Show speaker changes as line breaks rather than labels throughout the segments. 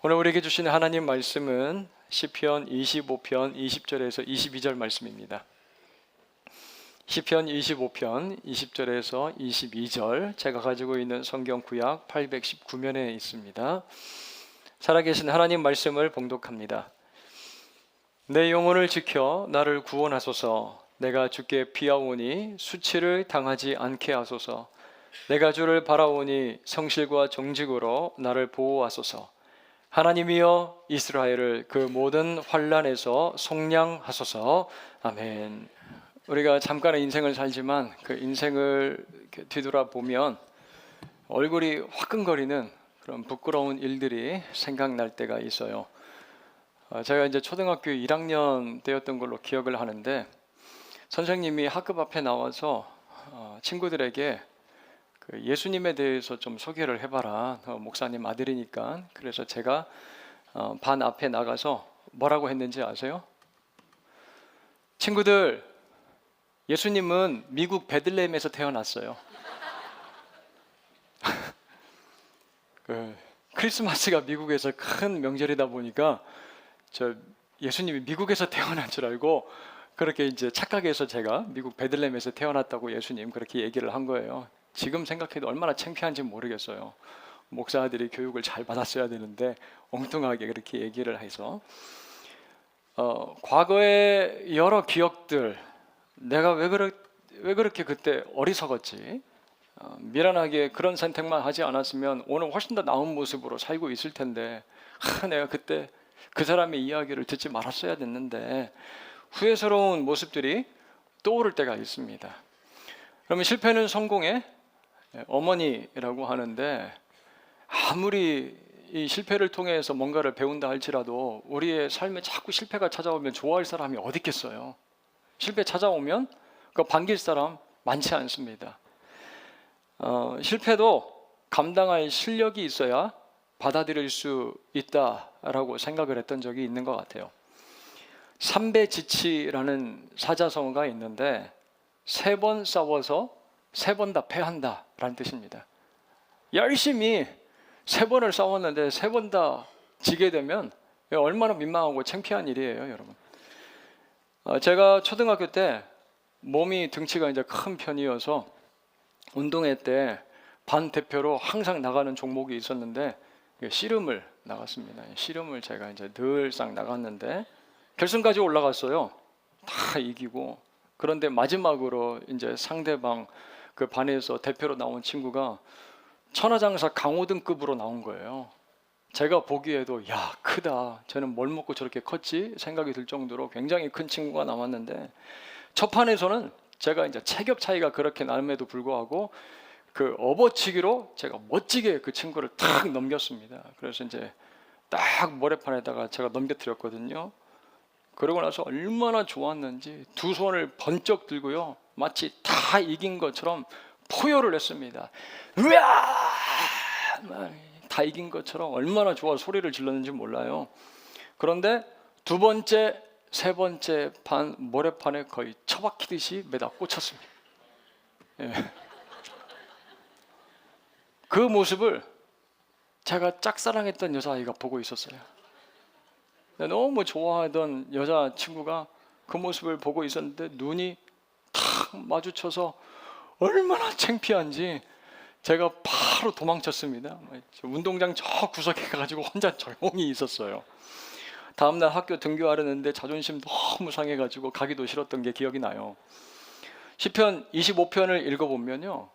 오늘 우리에게 주시는 하나님 말씀은 시편 25편 20절에서 22절 말씀입니다. 시편 25편 20절에서 22절, 제가 가지고 있는 성경 구약 819면에 있습니다. 살아계신 하나님 말씀을 봉독합니다. 내 영혼을 지켜 나를 구원하소서. 내가 주께 피하오니 수치를 당하지 않게 하소서. 내가 주를 바라오니 성실과 정직으로 나를 보호하소서. 하나님이여, 이스라엘을 그 모든 환난에서 속량하소서. 아멘. 우리가 잠깐의 인생을 살지만 그 인생을 뒤돌아보면 얼굴이 화끈거리는 그런 부끄러운 일들이 생각날 때가 있어요. 제가 이제 초등학교 1학년 때였던 걸로 기억을 하는데, 선생님이 학급 앞에 나와서 친구들에게 그 예수님에 대해서 좀 소개를 해봐라. 목사님 아들이니까. 그래서 제가 반 앞에 나가서 뭐라고 했는지 아세요? 친구들, 예수님은 미국 베들레헴에서 태어났어요. 크리스마스가 미국에서 큰 명절이다 보니까 예수님이 미국에서 태어난 줄 알고 그렇게 이제 착각해서 제가 미국 베들레헴에서 태어났다고 예수님 그렇게 얘기를 한 거예요. 지금 생각해도 얼마나 창피한지 모르겠어요. 목사들이 교육을 잘 받았어야 되는데 엉뚱하게 그렇게 얘기를 해서 과거의 여러 기억들, 내가 왜 그렇게 그때 어리석었지, 미련하게 그런 선택만 하지 않았으면 오늘 훨씬 더 나은 모습으로 살고 있을 텐데, 내가 그때 그 사람의 이야기를 듣지 말았어야 됐는데, 후회스러운 모습들이 떠오를 때가 있습니다. 그러면 실패는 성공의 어머니라고 하는데, 아무리 이 실패를 통해서 뭔가를 배운다 할지라도 우리의 삶에 자꾸 실패가 찾아오면 좋아할 사람이 어디 있겠어요? 실패 찾아오면 그 반길 사람 많지 않습니다. 실패도 감당할 실력이 있어야 받아들일 수 있다라고 생각을 했던 적이 있는 것 같아요. 삼배지치라는 사자성어가 있는데, 3번 싸워서 3번 다 패한다 라는 뜻입니다. 열심히 3번을 싸웠는데 3번 다 지게 되면 얼마나 민망하고 창피한 일이에요, 여러분. 제가 초등학교 때 몸이 등치가 이제 큰 편이어서 운동회 때 반 대표로 항상 나가는 종목이 있었는데, 씨름을 나갔습니다. 씨름을 제가 이제 늘상 나갔는데 결승까지 올라갔어요. 다 이기고. 그런데 마지막으로 이제 상대방 그 반에서 대표로 나온 친구가 천하장사 강호등급으로 나온 거예요. 제가 보기에도 야, 크다, 쟤는 뭘 먹고 저렇게 컸지 생각이 들 정도로 굉장히 큰 친구가 나왔는데, 첫 판에서는 제가 이제 체격 차이가 그렇게 남에도 불구하고 그 업어치기로 제가 멋지게 그 친구를 탁 넘겼습니다. 그래서 이제 딱 모래판에다가 제가 넘겨뜨렸거든요. 그러고 나서 얼마나 좋았는지 두 손을 번쩍 들고요, 마치 다 이긴 것처럼 포효를 했습니다. 으아! 다 이긴 것처럼 얼마나 좋아 소리를 질렀는지 몰라요. 그런데 두 번째, 세 번째 판 모래판에 거의 처박히듯이 매다 꽂혔습니다. 예. 그 모습을 제가 짝사랑했던 여자아이가 보고 있었어요. 너무 좋아하던 여자친구가 그 모습을 보고 있었는데 눈이 탁 마주쳐서 얼마나 창피한지 제가 바로 도망쳤습니다. 운동장 저 구석에 가가지고 혼자 조용히 있었어요. 다음날 학교 등교하려는데 자존심 너무 상해가지고 가기도 싫었던 게 기억이 나요. 시편 25편을 읽어보면요,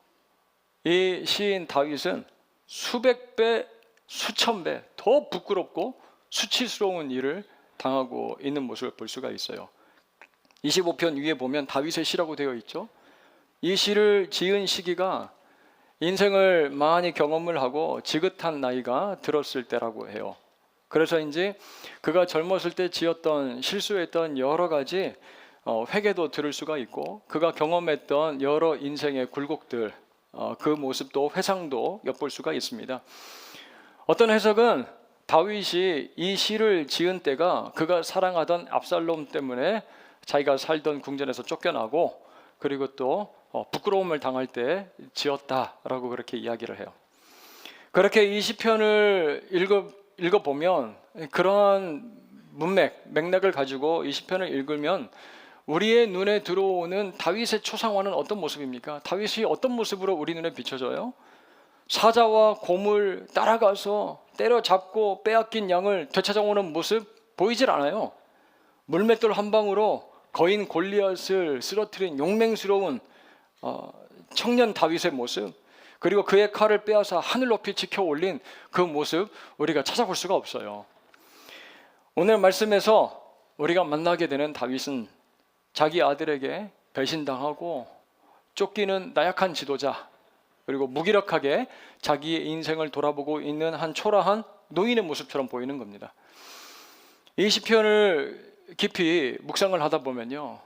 이 시인 다윗은 수백 배, 수천 배 더 부끄럽고 수치스러운 일을 당하고 있는 모습을 볼 수가 있어요. 25편 위에 보면 다윗의 시라고 되어 있죠. 이 시를 지은 시기가 인생을 많이 경험을 하고 지긋한 나이가 들었을 때라고 해요. 그래서인지 그가 젊었을 때 지었던 실수했던 여러 가지 회개도 들을 수가 있고, 그가 경험했던 여러 인생의 굴곡들, 그 모습도 회상도 엿볼 수가 있습니다. 어떤 해석은 다윗이 이 시를 지은 때가 그가 사랑하던 압살롬 때문에 자기가 살던 궁전에서 쫓겨나고, 그리고 또 부끄러움을 당할 때 지었다라고 그렇게 이야기를 해요. 그렇게 이 시편을 읽어보면 그러한 맥락을 가지고 이 시편을 읽으면 우리의 눈에 들어오는 다윗의 초상화는 어떤 모습입니까? 다윗이 어떤 모습으로 우리 눈에 비춰져요? 사자와 곰을 따라가서 때려잡고 빼앗긴 양을 되찾아오는 모습 보이질 않아요. 물맷돌 한 방으로 거인 골리앗을 쓰러뜨린 용맹스러운 청년 다윗의 모습, 그리고 그의 칼을 빼앗아 하늘 높이 지켜 올린 그 모습 우리가 찾아볼 수가 없어요. 오늘 말씀에서 우리가 만나게 되는 다윗은 자기 아들에게 배신당하고 쫓기는 나약한 지도자, 그리고 무기력하게 자기의 인생을 돌아보고 있는 한 초라한 노인의 모습처럼 보이는 겁니다. 이 시편을 깊이 묵상을 하다 보면요,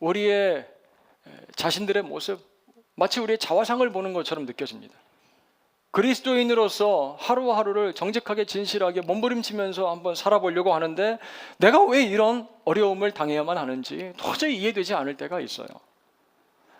우리의 자신들의 모습, 마치 우리의 자화상을 보는 것처럼 느껴집니다. 그리스도인으로서 하루하루를 정직하게 진실하게 몸부림치면서 한번 살아보려고 하는데 내가 왜 이런 어려움을 당해야만 하는지 도저히 이해되지 않을 때가 있어요.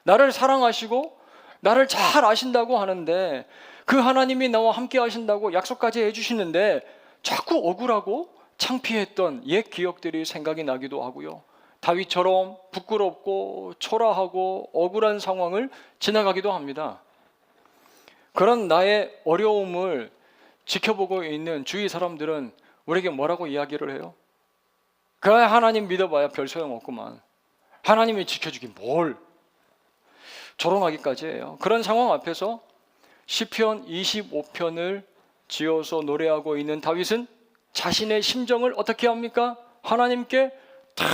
나를 사랑하시고 나를 잘 아신다고 하는데, 그 하나님이 나와 함께 하신다고 약속까지 해주시는데 자꾸 억울하고 창피했던 옛 기억들이 생각이 나기도 하고요, 다윗처럼 부끄럽고 초라하고 억울한 상황을 지나가기도 합니다. 그런 나의 어려움을 지켜보고 있는 주위 사람들은 우리에게 뭐라고 이야기를 해요? 그래, 하나님 믿어봐야 별 소용없구만, 하나님이 지켜주긴 뭘, 조롱하기까지 해요. 그런 상황 앞에서 시편 25편을 지어서 노래하고 있는 다윗은 자신의 심정을 어떻게 합니까? 하나님께 다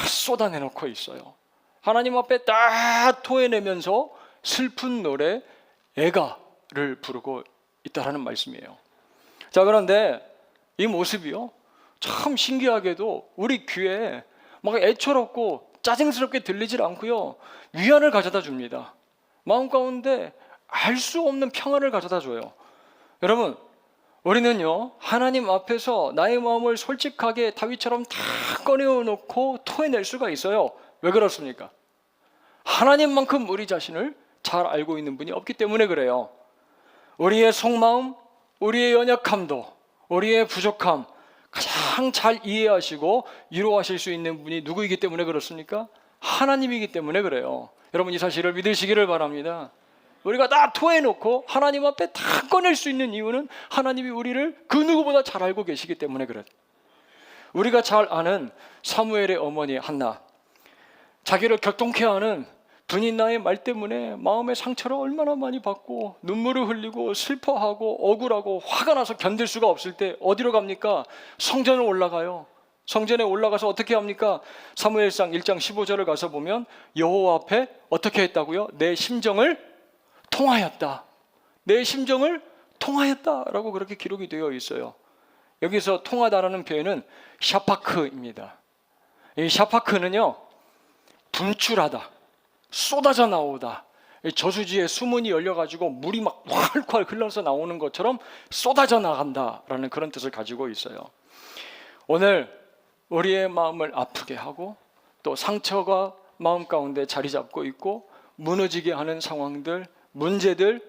쏟아내놓고 있어요. 하나님 앞에 다 토해내면서 슬픈 노래 애가를 부르고 있다라는 말씀이에요. 자, 그런데 이 모습이요, 참 신기하게도 우리 귀에 막 애처롭고 짜증스럽게 들리질 않고요, 위안을 가져다 줍니다. 마음 가운데 알 수 없는 평안을 가져다 줘요. 여러분, 우리는요, 하나님 앞에서 나의 마음을 솔직하게 다윗처럼 다 꺼내놓고 토해낼 수가 있어요. 왜 그렇습니까? 하나님만큼 우리 자신을 잘 알고 있는 분이 없기 때문에 그래요. 우리의 속마음, 우리의 연약함도, 우리의 부족함 가장 잘 이해하시고 위로하실 수 있는 분이 누구이기 때문에 그렇습니까? 하나님이기 때문에 그래요. 여러분, 이 사실을 믿으시기를 바랍니다. 우리가 다 토해놓고 하나님 앞에 다 꺼낼 수 있는 이유는 하나님이 우리를 그 누구보다 잘 알고 계시기 때문에 그래요. 우리가 잘 아는 사무엘의 어머니 한나, 자기를 격동케 하는 분인나의 말 때문에 마음의 상처를 얼마나 많이 받고 눈물을 흘리고 슬퍼하고 억울하고 화가 나서 견딜 수가 없을 때 어디로 갑니까? 성전을 올라가요. 성전에 올라가서 어떻게 합니까? 사무엘상 1장 15절을 가서 보면 여호와 앞에 어떻게 했다고요? 내 심정을 통하였다. 내 심정을 통하였다라고 그렇게 기록이 되어 있어요. 여기서 통하다라는 표현은 샤파크입니다. 이 샤파크는요, 분출하다, 쏟아져 나오다, 저수지에 수문이 열려가지고 물이 막 콸콸 흘러서 나오는 것처럼 쏟아져 나간다라는 그런 뜻을 가지고 있어요. 오늘 우리의 마음을 아프게 하고 또 상처가 마음 가운데 자리 잡고 있고 무너지게 하는 상황들, 문제들,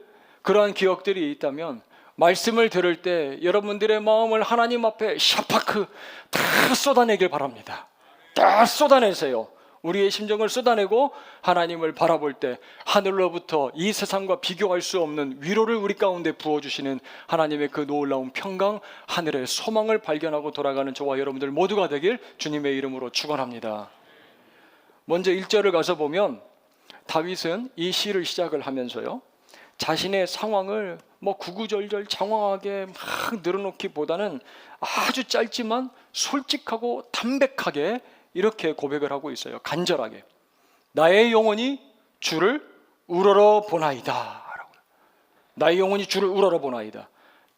그러한 기억들이 있다면 말씀을 들을 때 여러분들의 마음을 하나님 앞에 샤파크 다 쏟아내길 바랍니다. 다 쏟아내세요. 우리의 심정을 쏟아내고 하나님을 바라볼 때 하늘로부터 이 세상과 비교할 수 없는 위로를 우리 가운데 부어주시는 하나님의 그 놀라운 평강, 하늘의 소망을 발견하고 돌아가는 저와 여러분들 모두가 되길 주님의 이름으로 축원합니다. 먼저 1절을 가서 보면 다윗은 이 시를 시작을 하면서요, 자신의 상황을 구구절절 장황하게 막 늘어놓기보다는 아주 짧지만 솔직하고 담백하게 이렇게 고백을 하고 있어요. 간절하게. 나의 영혼이 주를 우러러 보나이다. 나의 영혼이 주를 우러러 보나이다.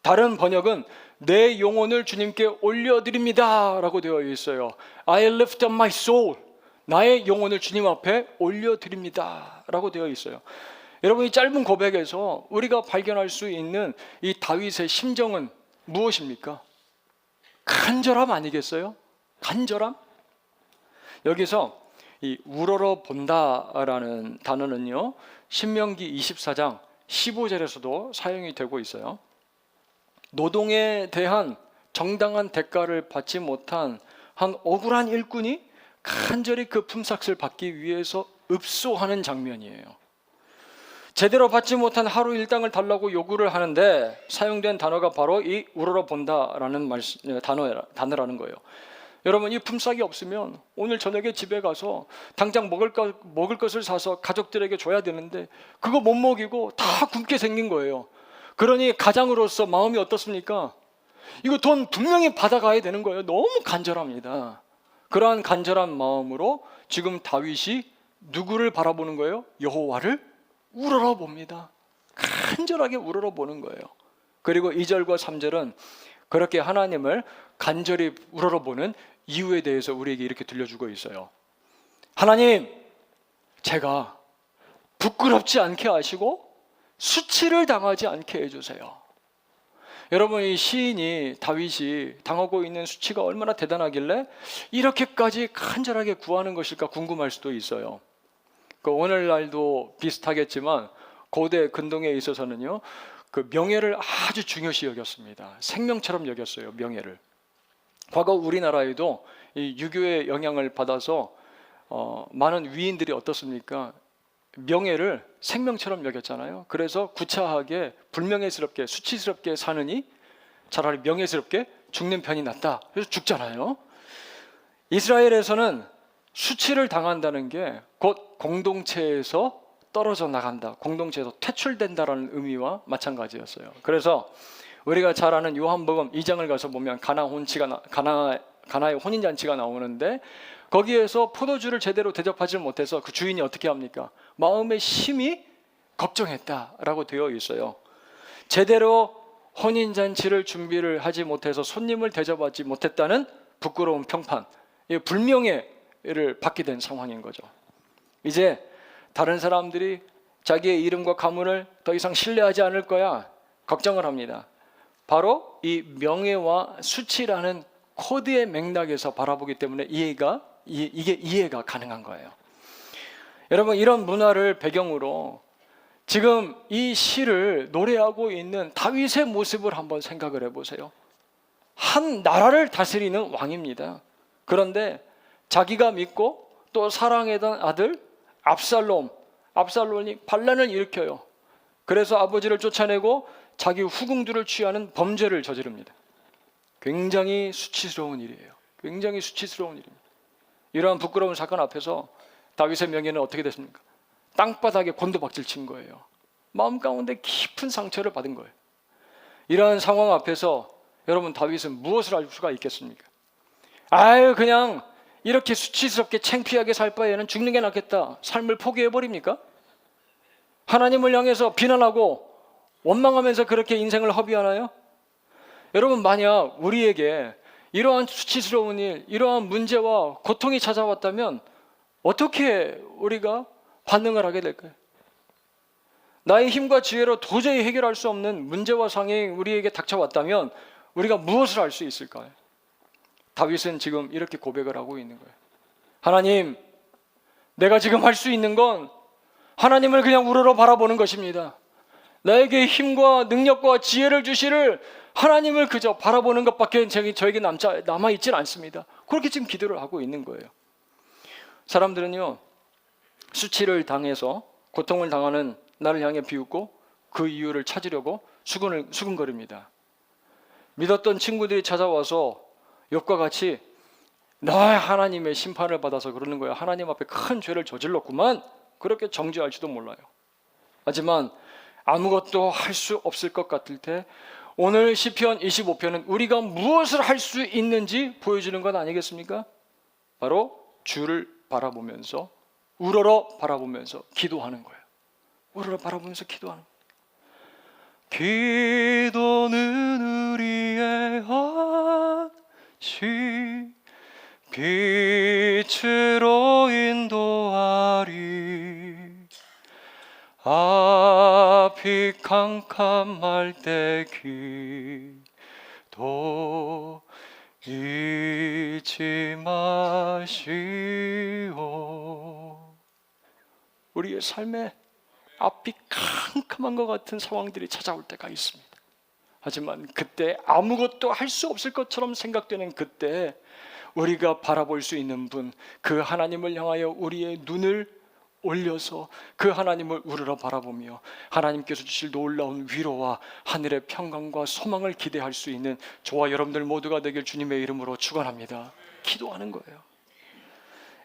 다른 번역은 내 영혼을 주님께 올려드립니다 라고 되어 있어요. I lift up my soul. 나의 영혼을 주님 앞에 올려드립니다 라고 되어 있어요. 여러분, 이 짧은 고백에서 우리가 발견할 수 있는 이 다윗의 심정은 무엇입니까? 간절함 아니겠어요? 간절함? 여기서 이 우러러 본다라는 단어는요, 신명기 24장 15절에서도 사용이 되고 있어요. 노동에 대한 정당한 대가를 받지 못한 한 억울한 일꾼이 간절히 그 품삯을 받기 위해서 읍소하는 장면이에요. 제대로 받지 못한 하루 일당을 달라고 요구를 하는데 사용된 단어가 바로 이 우러러 본다라는 단어라는 거예요. 여러분, 이 품삯이 없으면 오늘 저녁에 집에 가서 당장 먹을 것을 사서 가족들에게 줘야 되는데 그거 못 먹이고 다 굶게 생긴 거예요. 그러니 가장으로서 마음이 어떻습니까? 이거 돈 분명히 받아가야 되는 거예요. 너무 간절합니다. 그러한 간절한 마음으로 지금 다윗이 누구를 바라보는 거예요? 여호와를 우러러 봅니다. 간절하게 우러러 보는 거예요. 그리고 2절과 3절은 그렇게 하나님을 간절히 우러러 보는 이유에 대해서 우리에게 이렇게 들려주고 있어요. 하나님, 제가 부끄럽지 않게 하시고 수치를 당하지 않게 해주세요. 여러분, 이 시인이 다윗이 당하고 있는 수치가 얼마나 대단하길래 이렇게까지 간절하게 구하는 것일까 궁금할 수도 있어요. 오늘날도 비슷하겠지만 고대 근동에 있어서는요, 그 명예를 아주 중요시 여겼습니다. 생명처럼 여겼어요, 명예를. 과거 우리나라에도 이 유교의 영향을 받아서 많은 위인들이 어떻습니까? 명예를 생명처럼 여겼잖아요. 그래서 구차하게 불명예스럽게 수치스럽게 사느니 차라리 명예스럽게 죽는 편이 낫다. 그래서 죽잖아요. 이스라엘에서는 수치를 당한다는 게 곧 공동체에서 떨어져 나간다, 공동체에서 퇴출된다라는 의미와 마찬가지였어요. 그래서 우리가 잘 아는 요한복음 2장을 가서 보면 가나의 혼인잔치가 나오는데 거기에서 포도주를 제대로 대접하지 못해서 그 주인이 어떻게 합니까? 마음의 심히 걱정했다라고 되어 있어요. 제대로 혼인잔치를 준비를 하지 못해서 손님을 대접하지 못했다는 부끄러운 평판, 불명예를 받게 된 상황인 거죠. 이제 다른 사람들이 자기의 이름과 가문을 더 이상 신뢰하지 않을 거야 걱정을 합니다. 바로 이 명예와 수치라는 코드의 맥락에서 바라보기 때문에 이게 이해가 가능한 거예요. 여러분, 이런 문화를 배경으로 지금 이 시를 노래하고 있는 다윗의 모습을 한번 생각을 해보세요. 한 나라를 다스리는 왕입니다. 그런데 자기가 믿고 또 사랑했던 아들 압살롬이 반란을 일으켜요. 그래서 아버지를 쫓아내고 자기 후궁들을 취하는 범죄를 저지릅니다. 굉장히 수치스러운 일이에요. 굉장히 수치스러운 일입니다. 이러한 부끄러운 사건 앞에서 다윗의 명예는 어떻게 됐습니까? 땅바닥에 곤두박질 친 거예요. 마음 가운데 깊은 상처를 받은 거예요. 이러한 상황 앞에서 여러분, 다윗은 무엇을 할 수가 있겠습니까? 그냥 이렇게 수치스럽게 창피하게 살 바에는 죽는 게 낫겠다, 삶을 포기해버립니까? 하나님을 향해서 비난하고 원망하면서 그렇게 인생을 허비하나요? 여러분, 만약 우리에게 이러한 수치스러운 일, 이러한 문제와 고통이 찾아왔다면 어떻게 우리가 반응을 하게 될까요? 나의 힘과 지혜로 도저히 해결할 수 없는 문제와 상황이 우리에게 닥쳐왔다면 우리가 무엇을 할 수 있을까요? 다윗은 지금 이렇게 고백을 하고 있는 거예요. 하나님, 내가 지금 할 수 있는 건 하나님을 그냥 우러러 바라보는 것입니다. 나에게 힘과 능력과 지혜를 주시를 하나님을 그저 바라보는 것밖에 저에게 남아있질 않습니다. 그렇게 지금 기도를 하고 있는 거예요. 사람들은요, 수치를 당해서 고통을 당하는 나를 향해 비웃고 그 이유를 찾으려고 수근거립니다. 믿었던 친구들이 찾아와서 욥과 같이 나 하나님의 심판을 받아서 그러는 거예요. 하나님 앞에 큰 죄를 저질렀구만, 그렇게 정죄할지도 몰라요. 하지만 아무것도 할 수 없을 것 같을 때 오늘 시편 25편은 우리가 무엇을 할 수 있는지 보여주는 것 아니겠습니까? 바로 주를 바라보면서 우러러 바라보면서 기도하는 거예요. 우러러 바라보면서 기도하는 거예요. 기도는 우리의 안시 빛으로 인도하리. 앞이 캄캄할 때 기도 잊지 마시오. 우리의 삶에 앞이 캄캄한 것 같은 상황들이 찾아올 때가 있습니다. 하지만 그때 아무것도 할 수 없을 것처럼 생각되는 그때 우리가 바라볼 수 있는 분, 그 하나님을 향하여 우리의 눈을 올려서 그 하나님을 우러러 바라보며 하나님께서 주실 놀라운 위로와 하늘의 평강과 소망을 기대할 수 있는 저와 여러분들 모두가 되길 주님의 이름으로 축원합니다. 기도하는 거예요.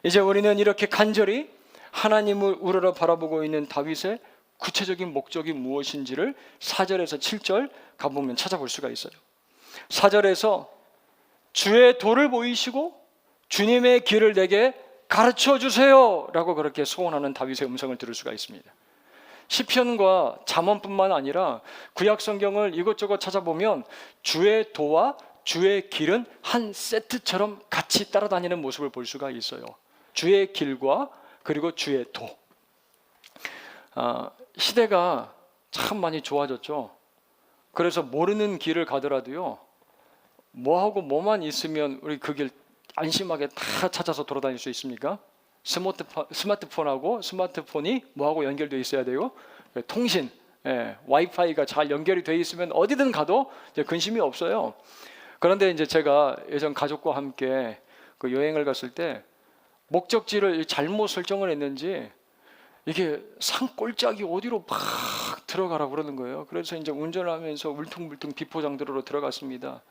이제 우리는 이렇게 간절히 하나님을 우러러 바라보고 있는 다윗의 구체적인 목적이 무엇인지를 4절에서 7절 가보면 찾아볼 수가 있어요. 4절에서 주의 도를 보이시고 주님의 길을 내게 가르쳐 주세요 라고 그렇게 소원하는 다윗의 음성을 들을 수가 있습니다. 시편과 잠언뿐만 아니라 구약 성경을 이것저것 찾아보면 주의 도와 주의 길은 한 세트처럼 같이 따라다니는 모습을 볼 수가 있어요. 주의 길과 그리고 주의 도. 시대가 참 많이 좋아졌죠. 그래서 모르는 길을 가더라도요, 뭐하고 뭐만 있으면 우리 그 길 안심하게 다 찾아서 돌아다닐 수 있습니까? 스마트폰하고 스마트폰이 뭐하고 연결되어 있어야 돼요? 통신, 와이파이가 잘 연결이 되어 있으면 어디든 가도 이제 근심이 없어요. 그런데 이제 제가 예전 가족과 함께 그 여행을 갔을 때 목적지를 잘못 설정을 했는지 이게 산골짜기 어디로 막 들어가라고 그러는 거예요. 그래서 이제 운전을 하면서 울퉁불퉁 비포장도로로 들어갔습니다.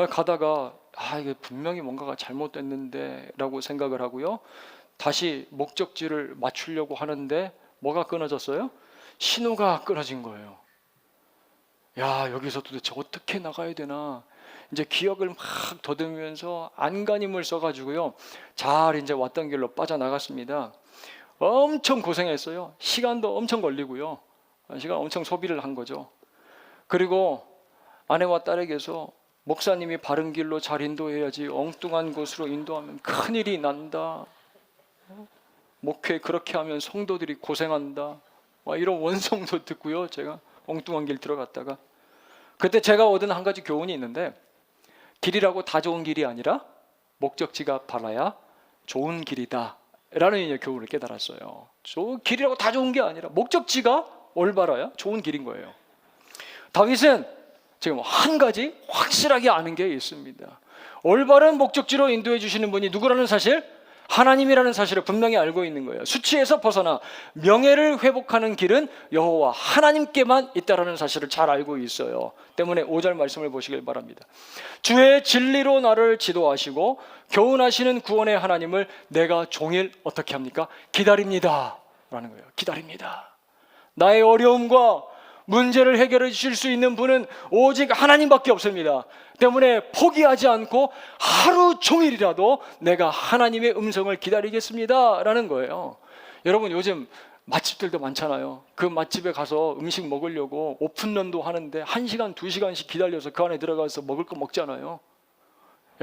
가다가 이게 분명히 뭔가가 잘못됐는데 라고 생각을 하고요, 다시 목적지를 맞추려고 하는데 뭐가 끊어졌어요? 신호가 끊어진 거예요. 야, 여기서 도대체 어떻게 나가야 되나 이제 기억을 막 더듬으면서 안간힘을 써가지고요, 잘 이제 왔던 길로 빠져나갔습니다. 엄청 고생했어요. 시간도 엄청 걸리고요, 시간 엄청 소비를 한 거죠. 그리고 아내와 딸에게서 목사님이 바른 길로 잘 인도해야지 엉뚱한 곳으로 인도하면 큰일이 난다, 목회 그렇게 하면 성도들이 고생한다, 이런 원성도 듣고요, 제가 엉뚱한 길 들어갔다가 그때 제가 얻은 한 가지 교훈이 있는데, 길이라고 다 좋은 길이 아니라 목적지가 바라야 좋은 길이다 라는 교훈을 깨달았어요. 길이라고 다 좋은 게 아니라 목적지가 올바라야 좋은 길인 거예요. 다윗은 지금 한 가지 확실하게 아는 게 있습니다. 올바른 목적지로 인도해 주시는 분이 누구라는 사실? 하나님이라는 사실을 분명히 알고 있는 거예요. 수치에서 벗어나 명예를 회복하는 길은 여호와 하나님께만 있다라는 사실을 잘 알고 있어요. 때문에 5절 말씀을 보시길 바랍니다. 주의 진리로 나를 지도하시고 교훈하시는 구원의 하나님을 내가 종일 어떻게 합니까? 기다립니다 라는 거예요. 기다립니다. 나의 어려움과 문제를 해결해 주실 수 있는 분은 오직 하나님밖에 없습니다. 때문에 포기하지 않고 하루 종일이라도 내가 하나님의 음성을 기다리겠습니다 라는 거예요. 여러분, 요즘 맛집들도 많잖아요. 그 맛집에 가서 음식 먹으려고 오픈런도 하는데 1시간, 2시간씩 기다려서 그 안에 들어가서 먹을 거 먹잖아요.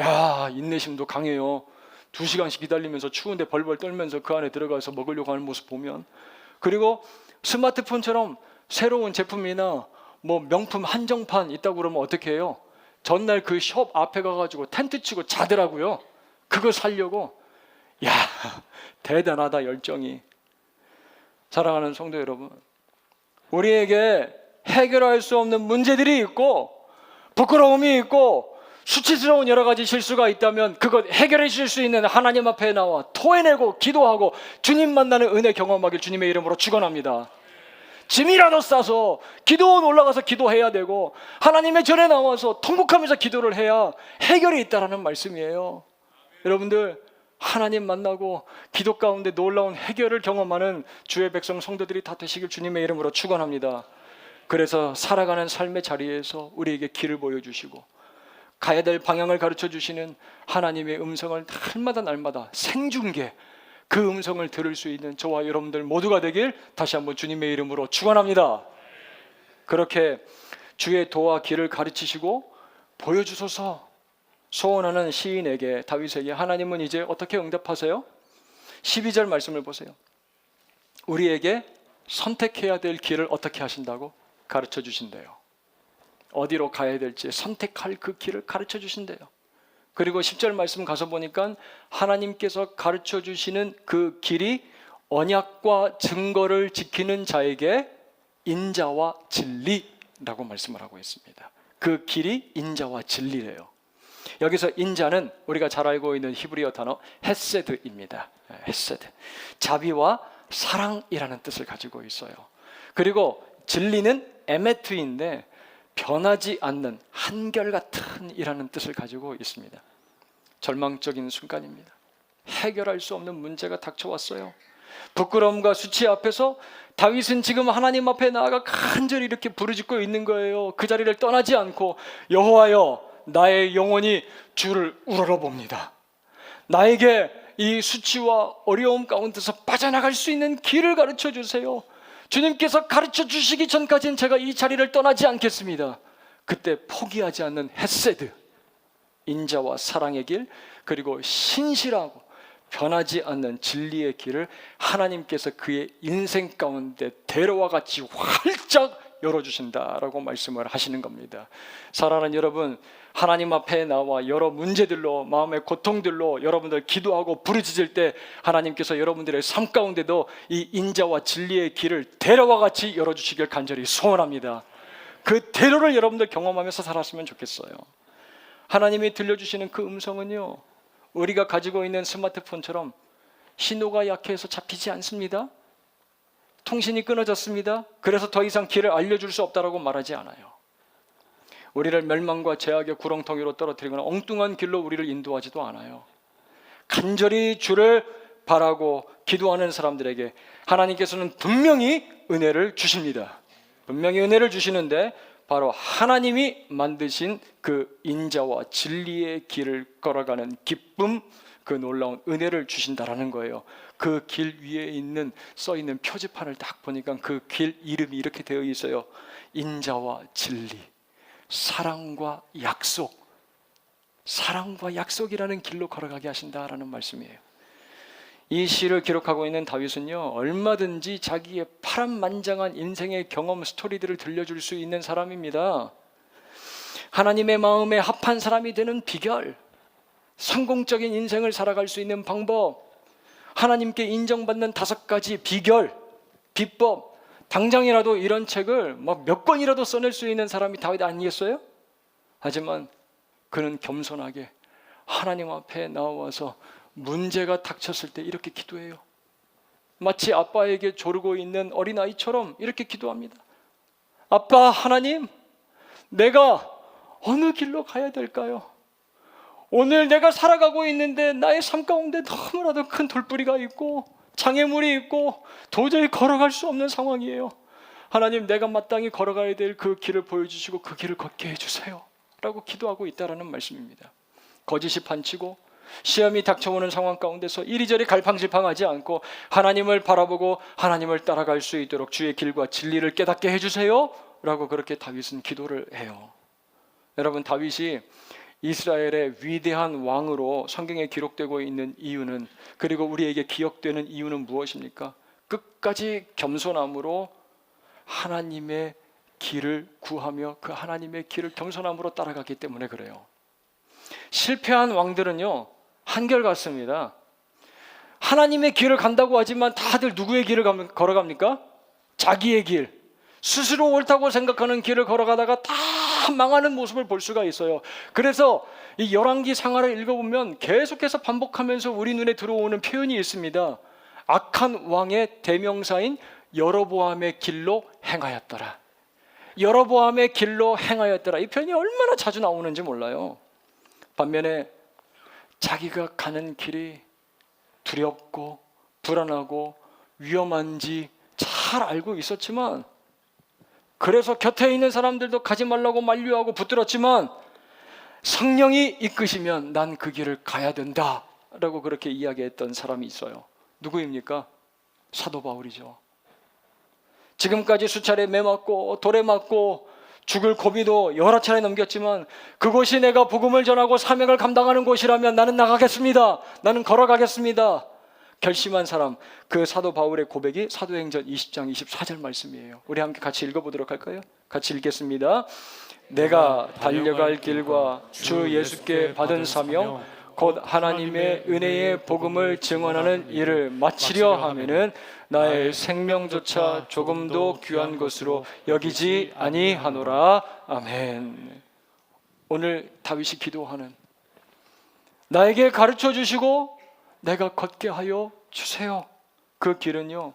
야, 인내심도 강해요. 2시간씩 기다리면서 추운데 벌벌 떨면서 그 안에 들어가서 먹으려고 하는 모습 보면, 그리고 스마트폰처럼 새로운 제품이나 뭐 명품 한정판 있다고 그러면 어떻게 해요? 전날 그 숍 앞에 가가지고 텐트 치고 자더라고요. 그거 사려고. 야, 대단하다 열정이. 사랑하는 성도 여러분, 우리에게 해결할 수 없는 문제들이 있고 부끄러움이 있고 수치스러운 여러 가지 실수가 있다면 그것 해결해 주실 수 있는 하나님 앞에 나와 토해내고 기도하고 주님 만나는 은혜 경험하길 주님의 이름으로 축원합니다. 짐이라도 싸서 기도원 올라가서 기도해야 되고 하나님의 전에 나와서 통곡하면서 기도를 해야 해결이 있다라는 말씀이에요. 여러분들, 하나님 만나고 기도 가운데 놀라운 해결을 경험하는 주의 백성 성도들이 다 되시길 주님의 이름으로 축원합니다. 그래서 살아가는 삶의 자리에서 우리에게 길을 보여주시고 가야 될 방향을 가르쳐 주시는 하나님의 음성을 날마다 생중계, 그 음성을 들을 수 있는 저와 여러분들 모두가 되길 다시 한번 주님의 이름으로 축원합니다. 그렇게 주의 도와 길을 가르치시고 보여주소서 소원하는 시인에게, 다윗에게 하나님은 이제 어떻게 응답하세요? 12절 말씀을 보세요. 우리에게 선택해야 될 길을 어떻게 하신다고? 가르쳐 주신대요. 어디로 가야 될지 선택할 그 길을 가르쳐 주신대요. 그리고 10절 말씀 가서 보니까 하나님께서 가르쳐 주시는 그 길이 언약과 증거를 지키는 자에게 인자와 진리라고 말씀을 하고 있습니다. 그 길이 인자와 진리래요. 여기서 인자는 우리가 잘 알고 있는 히브리어 단어 헤세드입니다. 헤세드. 자비와 사랑이라는 뜻을 가지고 있어요. 그리고 진리는 에메트인데 변하지 않는 한결같은 이라는 뜻을 가지고 있습니다. 절망적인 순간입니다. 해결할 수 없는 문제가 닥쳐왔어요. 부끄러움과 수치 앞에서 다윗은 지금 하나님 앞에 나아가 간절히 이렇게 부르짖고 있는 거예요. 그 자리를 떠나지 않고 여호와여, 나의 영혼이 주를 우러러봅니다. 나에게 이 수치와 어려움 가운데서 빠져나갈 수 있는 길을 가르쳐 주세요. 주님께서 가르쳐 주시기 전까지는 제가 이 자리를 떠나지 않겠습니다. 그때 포기하지 않는 헤세드, 인자와 사랑의 길, 그리고 신실하고 변하지 않는 진리의 길을 하나님께서 그의 인생 가운데 대로와 같이 활짝 열어주신다라고 말씀을 하시는 겁니다. 사랑하는 여러분, 하나님 앞에 나와 여러 문제들로, 마음의 고통들로 여러분들 기도하고 부르짖을 때 하나님께서 여러분들의 삶 가운데도 이 인자와 진리의 길을 대로와 같이 열어주시길 간절히 소원합니다. 그 대로를 여러분들 경험하면서 살았으면 좋겠어요. 하나님이 들려주시는 그 음성은요, 우리가 가지고 있는 스마트폰처럼 신호가 약해서 잡히지 않습니다. 통신이 끊어졌습니다. 그래서 더 이상 길을 알려줄 수 없다라고 말하지 않아요. 우리를 멸망과 죄악의 구렁텅이로 떨어뜨리거나 엉뚱한 길로 우리를 인도하지도 않아요. 간절히 주를 바라고 기도하는 사람들에게 하나님께서는 분명히 은혜를 주십니다. 분명히 은혜를 주시는데 바로 하나님이 만드신 그 인자와 진리의 길을 걸어가는 기쁨, 그 놀라운 은혜를 주신다라는 거예요. 그 길 위에 있는 써 있는 표지판을 딱 보니까 그 길 이름이 이렇게 되어 있어요. 인자와 진리, 사랑과 약속. 사랑과 약속이라는 길로 걸어가게 하신다라는 말씀이에요. 이 시를 기록하고 있는 다윗은요, 얼마든지 자기의 파란만장한 인생의 경험 스토리들을 들려줄 수 있는 사람입니다. 하나님의 마음에 합한 사람이 되는 비결, 성공적인 인생을 살아갈 수 있는 방법, 하나님께 인정받는 5가지 비결, 비법, 당장이라도 이런 책을 막 몇 권이라도 써낼 수 있는 사람이 다윗 아니겠어요? 하지만 그는 겸손하게 하나님 앞에 나와서 문제가 닥쳤을 때 이렇게 기도해요. 마치 아빠에게 조르고 있는 어린아이처럼 이렇게 기도합니다. 아빠 하나님, 내가 어느 길로 가야 될까요? 오늘 내가 살아가고 있는데 나의 삶 가운데 너무나도 큰 돌부리가 있고 장애물이 있고 도저히 걸어갈 수 없는 상황이에요. 하나님, 내가 마땅히 걸어가야 될 그 길을 보여주시고 그 길을 걷게 해주세요 라고 기도하고 있다라는 말씀입니다. 거짓이 판치고 시험이 닥쳐오는 상황 가운데서 이리저리 갈팡질팡하지 않고 하나님을 바라보고 하나님을 따라갈 수 있도록 주의 길과 진리를 깨닫게 해주세요 라고 그렇게 다윗은 기도를 해요. 여러분, 다윗이 이스라엘의 위대한 왕으로 성경에 기록되고 있는 이유는, 그리고 우리에게 기억되는 이유는 무엇입니까? 끝까지 겸손함으로 하나님의 길을 구하며 그 하나님의 길을 겸손함으로 따라가기 때문에 그래요. 실패한 왕들은요, 한결같습니다. 하나님의 길을 간다고 하지만 다들 누구의 길을 걸어갑니까? 자기의 길, 스스로 옳다고 생각하는 길을 걸어가다가 다 망하는 모습을 볼 수가 있어요. 그래서 이 열왕기 상하를 읽어보면 계속해서 반복하면서 우리 눈에 들어오는 표현이 있습니다. 악한 왕의 대명사인 여로보암의 길로 행하였더라. 여로보암의 길로 행하였더라. 이 표현이 얼마나 자주 나오는지 몰라요. 반면에 자기가 가는 길이 두렵고 불안하고 위험한지 잘 알고 있었지만, 그래서 곁에 있는 사람들도 가지 말라고 만류하고 붙들었지만 성령이 이끄시면 난 그 길을 가야 된다 라고 그렇게 이야기했던 사람이 있어요. 누구입니까? 사도 바울이죠. 지금까지 수차례 매맞고 돌에 맞고 죽을 고비도 여러 차례 넘겼지만 그곳이 내가 복음을 전하고 사명을 감당하는 곳이라면 나는 나가겠습니다. 나는 걸어가겠습니다. 결심한 사람, 그 사도 바울의 고백이 사도행전 20장 24절 말씀이에요. 우리 함께 같이 읽어보도록 할까요? 같이 읽겠습니다. 내가 달려갈 길과 주 예수께 받은 사명 곧 하나님의 은혜의 복음을 증언하는 일을 마치려 하면은 나의 생명조차 조금도 귀한 것으로 여기지 아니하노라. 아멘. 오늘 다윗이 기도하는, 나에게 가르쳐 주시고 내가 걷게 하여 주세요. 그 길은요,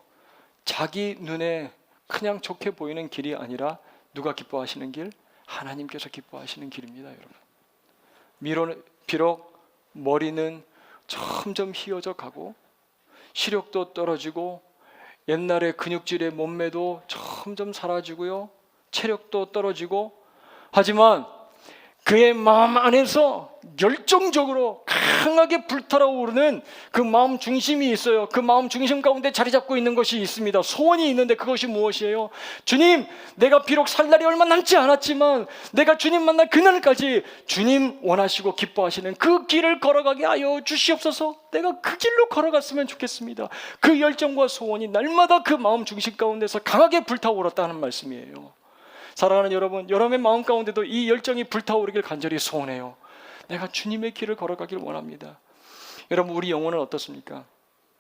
자기 눈에 그냥 좋게 보이는 길이 아니라 누가 기뻐하시는 길? 하나님께서 기뻐하시는 길입니다, 여러분. 비록 머리는 점점 휘어져 가고 시력도 떨어지고 옛날의 근육질의 몸매도 점점 사라지고요, 체력도 떨어지고, 하지만 그의 마음 안에서 열정적으로 강하게 불타오르는 그 마음 중심이 있어요. 그 마음 중심 가운데 자리 잡고 있는 것이 있습니다. 소원이 있는데 그것이 무엇이에요? 주님, 내가 비록 살 날이 얼마 남지 않았지만 내가 주님 만날 그날까지 주님 원하시고 기뻐하시는 그 길을 걸어가게 하여 주시옵소서. 내가 그 길로 걸어갔으면 좋겠습니다. 그 열정과 소원이 날마다 그 마음 중심 가운데서 강하게 불타오랐다는 말씀이에요. 사랑하는 여러분, 여러분의 마음 가운데도 이 열정이 불타오르길 간절히 소원해요. 내가 주님의 길을 걸어가길 원합니다. 여러분, 우리 영혼은 어떻습니까?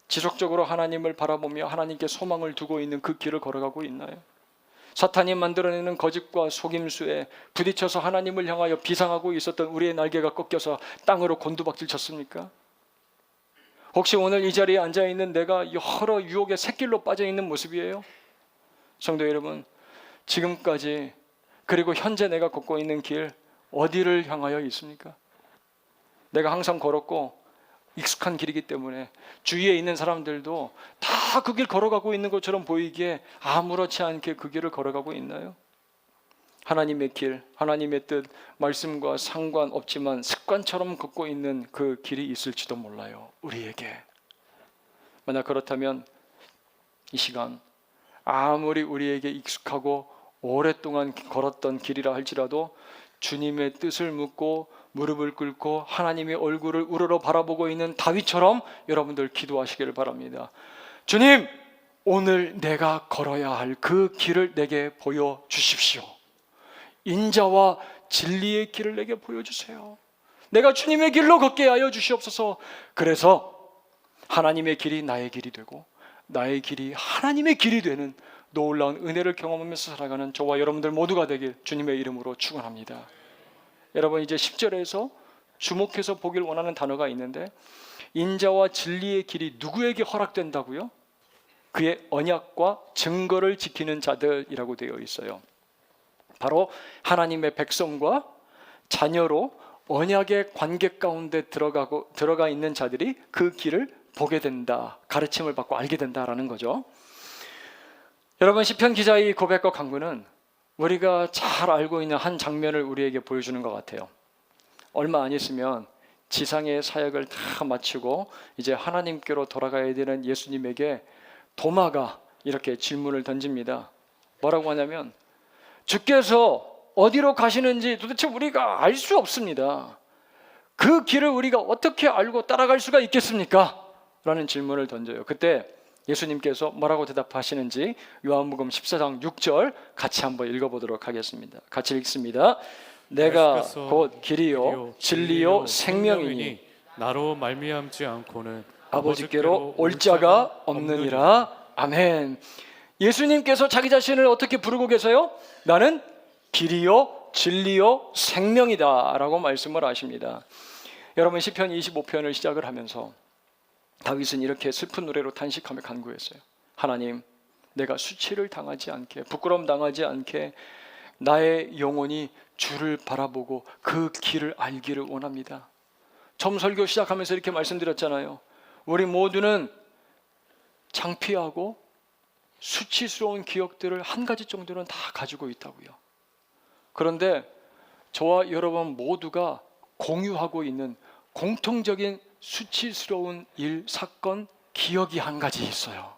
지속적으로 하나님을 바라보며 하나님께 소망을 두고 있는 그 길을 걸어가고 있나요? 사탄이 만들어내는 거짓과 속임수에 부딪혀서 하나님을 향하여 비상하고 있었던 우리의 날개가 꺾여서 땅으로 곤두박질 쳤습니까? 혹시 오늘 이 자리에 앉아있는 내가 여러 유혹의 샛길로 빠져있는 모습이에요? 성도 여러분, 지금까지 그리고 현재 내가 걷고 있는 길 어디를 향하여 있습니까? 내가 항상 걸었고 익숙한 길이기 때문에 주위에 있는 사람들도 다 그 길 걸어가고 있는 것처럼 보이기에 아무렇지 않게 그 길을 걸어가고 있나요? 하나님의 길, 하나님의 뜻, 말씀과 상관없지만 습관처럼 걷고 있는 그 길이 있을지도 몰라요, 우리에게. 만약 그렇다면 이 시간 아무리 우리에게 익숙하고 오랫동안 걸었던 길이라 할지라도 주님의 뜻을 묻고 무릎을 꿇고 하나님의 얼굴을 우러러 바라보고 있는 다윗처럼 여러분들 기도하시기를 바랍니다. 주님, 오늘 내가 걸어야 할 그 길을 내게 보여주십시오. 인자와 진리의 길을 내게 보여주세요. 내가 주님의 길로 걷게 하여 주시옵소서. 그래서 하나님의 길이 나의 길이 되고 나의 길이 하나님의 길이 되는 놀라운 은혜를 경험하면서 살아가는 저와 여러분들 모두가 되길 주님의 이름으로 축원합니다. 여러분, 이제 10절에서 주목해서 보길 원하는 단어가 있는데, 인자와 진리의 길이 누구에게 허락된다고요? 그의 언약과 증거를 지키는 자들이라고 되어 있어요. 바로 하나님의 백성과 자녀로 언약의 관계 가운데 들어가 있는 자들이 그 길을 보게 된다, 가르침을 받고 알게 된다라는 거죠. 여러분, 시편 기자의 고백과 강구는 우리가 잘 알고 있는 한 장면을 우리에게 보여주는 것 같아요. 얼마 안 있으면 지상의 사역을 다 마치고 이제 하나님께로 돌아가야 되는 예수님에게 도마가 이렇게 질문을 던집니다. 뭐라고 하냐면, 주께서 어디로 가시는지 도대체 우리가 알 수 없습니다. 그 길을 우리가 어떻게 알고 따라갈 수가 있겠습니까? 라는 질문을 던져요. 그때 예수님께서 뭐라고 대답하시는지 요한복음 14장 6절 같이 한번 읽어보도록 하겠습니다. 같이 읽습니다. 내가 곧 길이요 진리요 생명이니
나로 말미암지 않고는
아버지께로 올 자가 없느니라. 아멘. 예수님께서 자기 자신을 어떻게 부르고 계세요? 나는 길이요 진리요 생명이다 라고 말씀을 하십니다. 여러분, 시편 25편을 시작을 하면서 다윗은 이렇게 슬픈 노래로 탄식하며 간구했어요. 하나님, 내가 수치를 당하지 않게, 부끄러움 당하지 않게 나의 영혼이 주를 바라보고 그 길을 알기를 원합니다. 처음 설교 시작하면서 이렇게 말씀드렸잖아요. 우리 모두는 창피하고 수치스러운 기억들을 한 가지 정도는 다 가지고 있다고요. 그런데 저와 여러분 모두가 공유하고 있는 공통적인 수치스러운 일, 사건, 기억이 한 가지 있어요.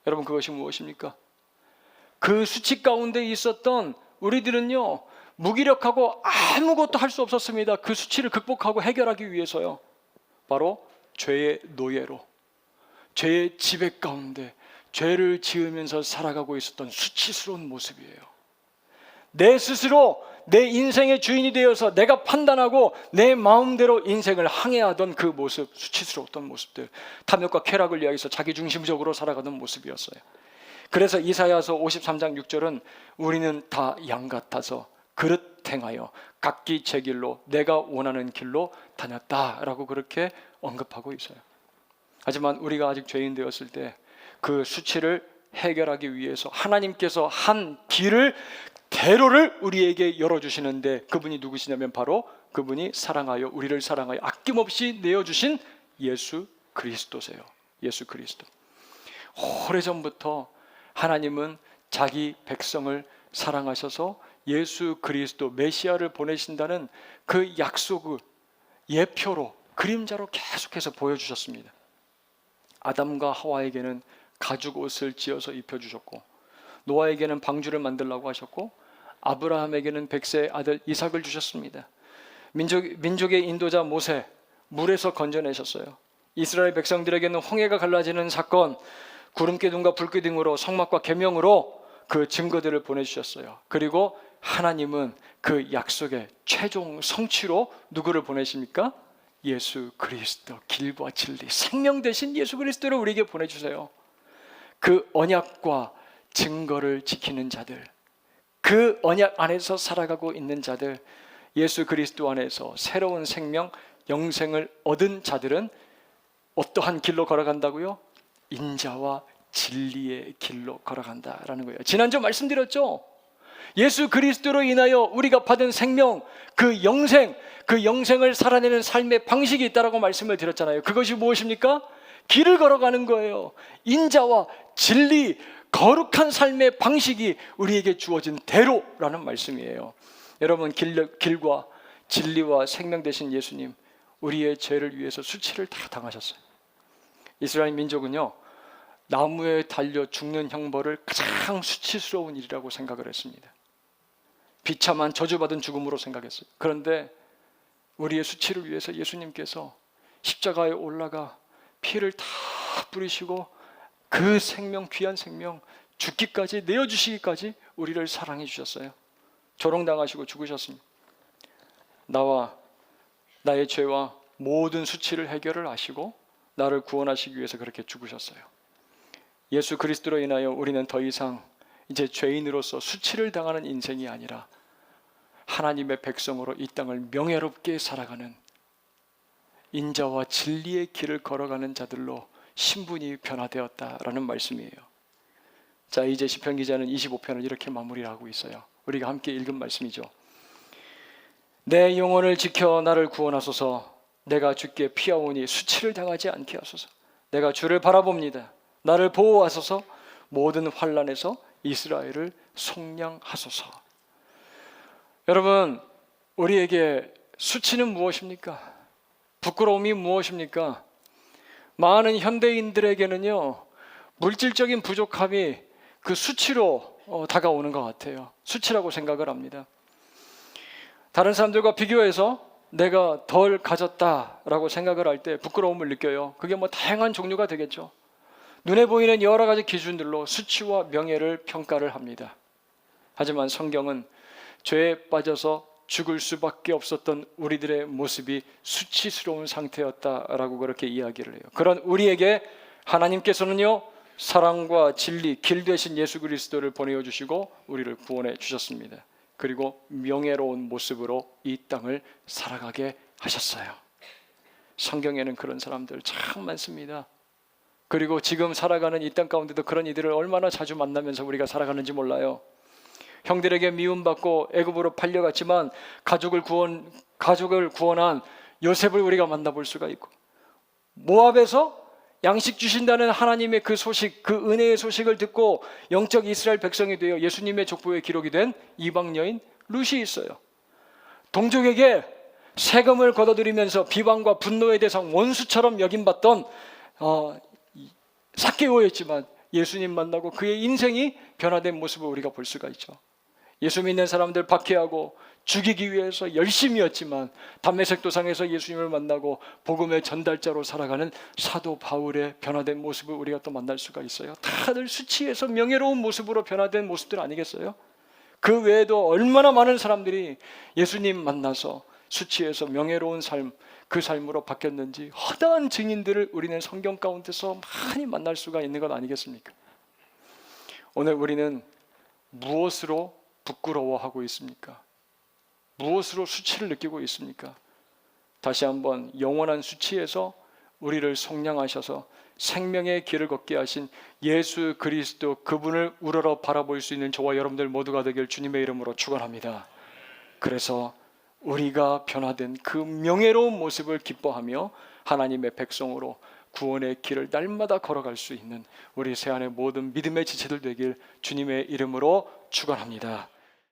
여러분, 그것이 무엇입니까? 그 수치 가운데 있었던 우리들은요, 무기력하고 아무것도 할 수 없었습니다. 그 수치를 극복하고 해결하기 위해서요. 바로 죄의 노예로, 죄의 지배 가운데 죄를 지으면서 살아가고 있었던 수치스러운 모습이에요. 내 스스로 내 인생의 주인이 되어서 내가 판단하고 내 마음대로 인생을 항해하던 그 모습, 수치스러웠던 모습들, 탐욕과 쾌락을 위해서 자기중심적으로 살아가던 모습이었어요. 그래서 이사야서 53장 6절은 우리는 다 양 같아서 그릇 행하여 각기 제 길로 내가 원하는 길로 다녔다라고 그렇게 언급하고 있어요. 하지만 우리가 아직 죄인 되었을 때 그 수치를 해결하기 위해서 하나님께서 한 길을, 대로를 우리에게 열어주시는데, 그분이 누구시냐면 바로 그분이 사랑하여, 우리를 사랑하여 아낌없이 내어주신 예수 그리스도세요. 예수 그리스도. 오래전부터 하나님은 자기 백성을 사랑하셔서 예수 그리스도 메시아를 보내신다는 그 약속을 예표로, 그림자로 계속해서 보여주셨습니다. 아담과 하와에게는 가죽 옷을 지어서 입혀주셨고, 노아에게는 방주를 만들라고 하셨고, 아브라함에게는 백세의 아들 이삭을 주셨습니다. 민족의 인도자 모세, 물에서 건져내셨어요. 이스라엘 백성들에게는 홍해가 갈라지는 사건, 구름기둥과 불기둥으로, 성막과 계명으로 그 증거들을 보내주셨어요. 그리고 하나님은 그 약속의 최종 성취로 누구를 보내십니까? 예수 그리스도, 길과 진리, 생명 되신 예수 그리스도를 우리에게 보내주세요. 그 언약과 증거를 지키는 자들, 그 언약 안에서 살아가고 있는 자들, 예수 그리스도 안에서 새로운 생명, 영생을 얻은 자들은 어떠한 길로 걸어간다고요? 인자와 진리의 길로 걸어간다라는 거예요. 지난주 말씀드렸죠? 예수 그리스도로 인하여 우리가 받은 생명, 그 영생을 살아내는 삶의 방식이 있다라고 말씀을 드렸잖아요. 그것이 무엇입니까? 길을 걸어가는 거예요. 인자와 진리, 거룩한 삶의 방식이 우리에게 주어진 대로라는 말씀이에요. 여러분, 길과 진리와 생명 되신 예수님, 우리의 죄를 위해서 수치를 다 당하셨어요. 이스라엘 민족은요, 나무에 달려 죽는 형벌을 가장 수치스러운 일이라고 생각을 했습니다. 비참한 저주받은 죽음으로 생각했어요. 그런데 우리의 수치를 위해서 예수님께서 십자가에 올라가 피를 다 뿌리시고 그 생명, 귀한 생명, 죽기까지, 내어주시기까지 우리를 사랑해 주셨어요. 조롱당하시고 죽으셨습니다. 나와 나의 죄와 모든 수치를 해결을 하시고 나를 구원하시기 위해서 그렇게 죽으셨어요. 예수 그리스도로 인하여 우리는 더 이상 이제 죄인으로서 수치를 당하는 인생이 아니라 하나님의 백성으로 이 땅을 명예롭게 살아가는 인자와 진리의 길을 걸어가는 자들로 신분이 변화되었다라는 말씀이에요. 자, 이제 시편 기자는 25편을 이렇게 마무리를 하고 있어요. 우리가 함께 읽은 말씀이죠. 내 영혼을 지켜 나를 구원하소서. 내가 주께 피하오니 수치를 당하지 않게 하소서. 내가 주를 바라봅니다. 나를 보호하소서. 모든 환난에서 이스라엘을 속량하소서. 여러분, 우리에게 수치는 무엇입니까? 부끄러움이 무엇입니까? 많은 현대인들에게는요, 물질적인 부족함이 그 수치로 다가오는 것 같아요. 수치라고 생각을 합니다. 다른 사람들과 비교해서 내가 덜 가졌다라고 생각을 할 때 부끄러움을 느껴요. 그게 뭐 다양한 종류가 되겠죠. 눈에 보이는 여러 가지 기준들로 수치와 명예를 평가를 합니다. 하지만 성경은 죄에 빠져서 죽을 수밖에 없었던 우리들의 모습이 수치스러운 상태였다라고 그렇게 이야기를 해요. 그런 우리에게 하나님께서는요, 사랑과 진리, 길 되신 예수 그리스도를 보내어 주시고 우리를 구원해 주셨습니다. 그리고 명예로운 모습으로 이 땅을 살아가게 하셨어요. 성경에는 그런 사람들 참 많습니다. 그리고 지금 살아가는 이 땅 가운데도 그런 이들을 얼마나 자주 만나면서 우리가 살아가는지 몰라요. 형들에게 미움받고 애굽으로 팔려갔지만 가족을 구원한 요셉을 우리가 만나볼 수가 있고, 모압에서 양식 주신다는 하나님의 그 소식, 그 은혜의 소식을 듣고 영적 이스라엘 백성이 되어 예수님의 족보에 기록이 된 이방 여인 룻이 있어요. 동족에게 세금을 걷어들이면서 비방과 분노의 대상, 원수처럼 여김받던 삭개오였지만 예수님 만나고 그의 인생이 변화된 모습을 우리가 볼 수가 있죠. 예수 믿는 사람들 박해하고 죽이기 위해서 열심이었지만 담메색 도상에서 예수님을 만나고 복음의 전달자로 살아가는 사도 바울의 변화된 모습을 우리가 또 만날 수가 있어요. 다들 수치에서 명예로운 모습으로 변화된 모습들 아니겠어요? 그 외에도 얼마나 많은 사람들이 예수님 만나서 수치에서 명예로운 삶, 그 삶으로 바뀌었는지 허다한 증인들을 우리는 성경 가운데서 많이 만날 수가 있는 것 아니겠습니까? 오늘 우리는 무엇으로 부끄러워하고 있습니까? 무엇으로 수치를 느끼고 있습니까? 다시 한번 영원한 수치에서 우리를 속량하셔서 생명의 길을 걷게 하신 예수 그리스도 그분을 우러러 바라볼 수 있는 저와 여러분들 모두가 되길 주님의 이름으로 축원합니다. 그래서 우리가 변화된 그 명예로운 모습을 기뻐하며 하나님의 백성으로 구원의 길을 날마다 걸어갈 수 있는 우리 새 안의 모든 믿음의 지체들 되길 주님의 이름으로 축원합니다.